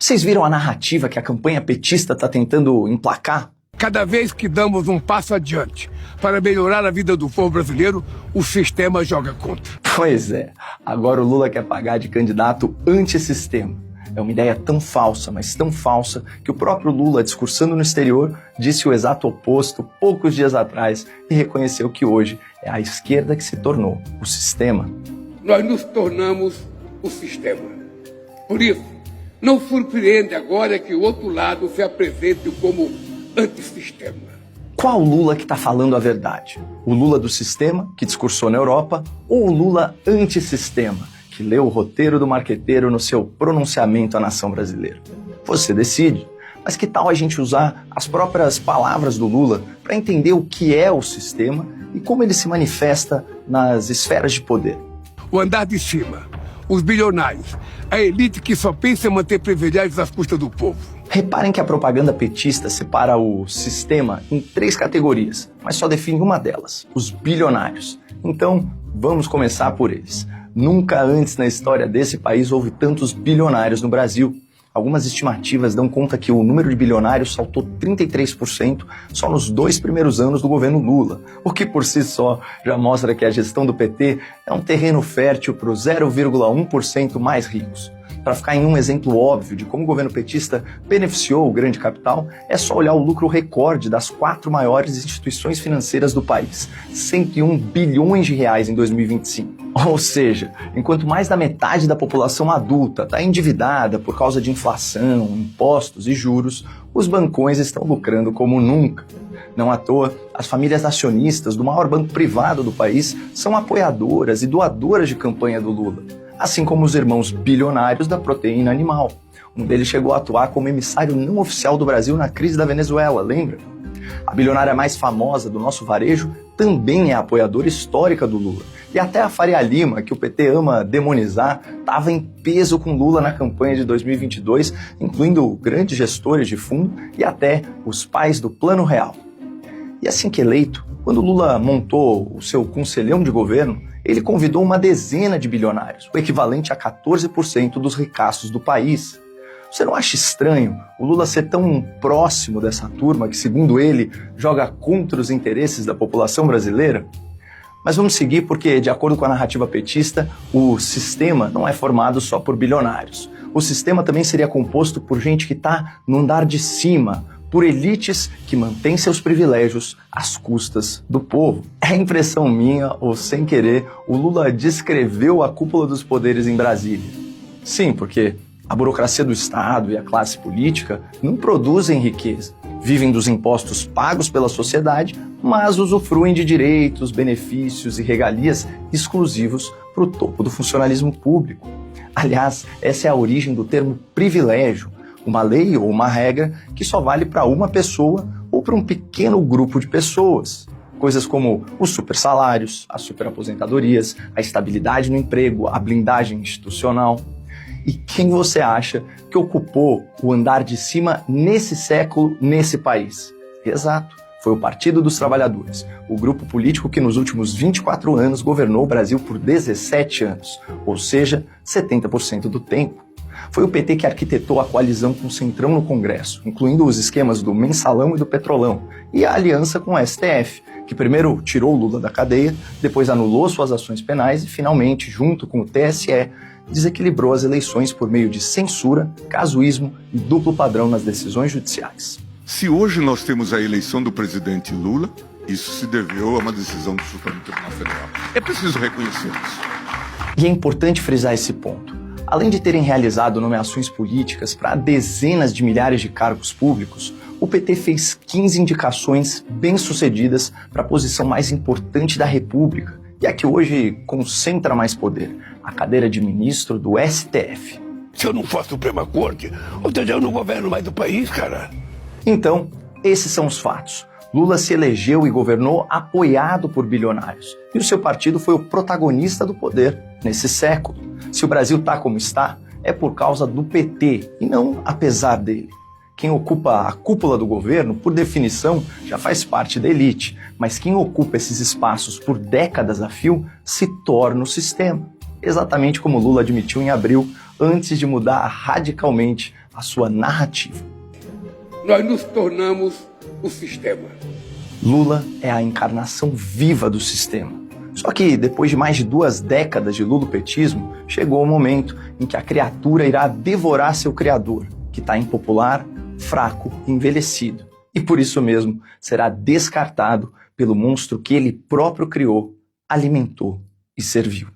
Vocês viram a narrativa que a campanha petista está tentando emplacar? Cada vez que damos um passo adiante para melhorar a vida do povo brasileiro, o sistema joga contra. Pois é, agora o Lula quer pagar de candidato antissistema. É uma ideia tão falsa, mas tão falsa, que o próprio Lula, discursando no exterior, disse o exato oposto poucos dias atrás e reconheceu que hoje é a esquerda que se tornou o sistema. Nós nos tornamos o sistema. Por isso, não surpreende agora que o outro lado se apresente como antissistema. Qual Lula que está falando a verdade? O Lula do sistema, que discursou na Europa, ou o Lula antissistema, que leu o roteiro do marqueteiro no seu pronunciamento à nação brasileira? Você decide. Mas que tal a gente usar as próprias palavras do Lula para entender o que é o sistema e como ele se manifesta nas esferas de poder? O andar de cima, os bilionários, a elite que só pensa em manter privilégios às custas do povo. Reparem que a propaganda petista separa o sistema em 3 categorias, mas só define uma delas, os bilionários. Então, vamos começar por eles. Nunca antes na história desse país houve tantos bilionários no Brasil. Algumas estimativas dão conta que o número de bilionários saltou 33% só nos 2 primeiros anos do governo Lula, o que por si só já mostra que a gestão do PT é um terreno fértil para os 0,1% mais ricos. Para ficar em um exemplo óbvio de como o governo petista beneficiou o grande capital, é só olhar o lucro recorde das 4 maiores instituições financeiras do país, 101 bilhões de reais em 2025. Ou seja, enquanto mais da metade da população adulta está endividada por causa de inflação, impostos e juros, os bancões estão lucrando como nunca. Não à toa, as famílias acionistas do maior banco privado do país são apoiadoras e doadoras de campanha do Lula, assim como os irmãos bilionários da proteína animal. Um deles chegou a atuar como emissário não oficial do Brasil na crise da Venezuela, lembra? A bilionária mais famosa do nosso varejo também é apoiadora histórica do Lula. E até a Faria Lima, que o PT ama demonizar, estava em peso com Lula na campanha de 2022, incluindo grandes gestores de fundo e até os pais do Plano Real. E assim que eleito, quando Lula montou o seu conselhão de governo, ele convidou uma dezena de bilionários, o equivalente a 14% dos ricaços do país. Você não acha estranho o Lula ser tão próximo dessa turma que, segundo ele, joga contra os interesses da população brasileira? Mas vamos seguir porque, de acordo com a narrativa petista, o sistema não é formado só por bilionários. O sistema também seria composto por gente que está no andar de cima, por elites que mantêm seus privilégios às custas do povo. É impressão minha, ou sem querer, o Lula descreveu a cúpula dos poderes em Brasília. Sim, porque a burocracia do Estado e a classe política não produzem riqueza. Vivem dos impostos pagos pela sociedade, mas usufruem de direitos, benefícios e regalias exclusivos para o topo do funcionalismo público. Aliás, essa é a origem do termo privilégio, uma lei ou uma regra que só vale para uma pessoa ou para um pequeno grupo de pessoas. Coisas como os supersalários, as superaposentadorias, a estabilidade no emprego, a blindagem institucional. E quem você acha que ocupou o andar de cima nesse século, nesse país? Exato, foi o Partido dos Trabalhadores, o grupo político que nos últimos 24 anos governou o Brasil por 17 anos, ou seja, 70% do tempo. Foi o PT que arquitetou a coalizão com o Centrão no Congresso, incluindo os esquemas do Mensalão e do Petrolão, e a aliança com o STF, que primeiro tirou Lula da cadeia, depois anulou suas ações penais e, finalmente, junto com o TSE, desequilibrou as eleições por meio de censura, casuísmo e duplo padrão nas decisões judiciais. Se hoje nós temos a eleição do presidente Lula, isso se deveu a uma decisão do Supremo Tribunal Federal. É preciso reconhecer isso. E é importante frisar esse ponto. Além de terem realizado nomeações políticas para dezenas de milhares de cargos públicos, o PT fez 15 indicações bem-sucedidas para a posição mais importante da República, e a que hoje concentra mais poder, a cadeira de ministro do STF. Se eu não fosse Suprema Corte, ou seja, eu não governo mais do país, cara. Então, esses são os fatos. Lula se elegeu e governou apoiado por bilionários. E o seu partido foi o protagonista do poder nesse século. Se o Brasil está como está, é por causa do PT e não apesar dele. Quem ocupa a cúpula do governo, por definição, já faz parte da elite, mas quem ocupa esses espaços por décadas a fio se torna o sistema. Exatamente como Lula admitiu em abril, antes de mudar radicalmente a sua narrativa. Nós nos tornamos o sistema. Lula é a encarnação viva do sistema. Só que depois de mais de 2 décadas de lulopetismo, chegou o momento em que a criatura irá devorar seu criador, que está impopular, fraco e envelhecido. E por isso mesmo será descartado pelo monstro que ele próprio criou, alimentou e serviu.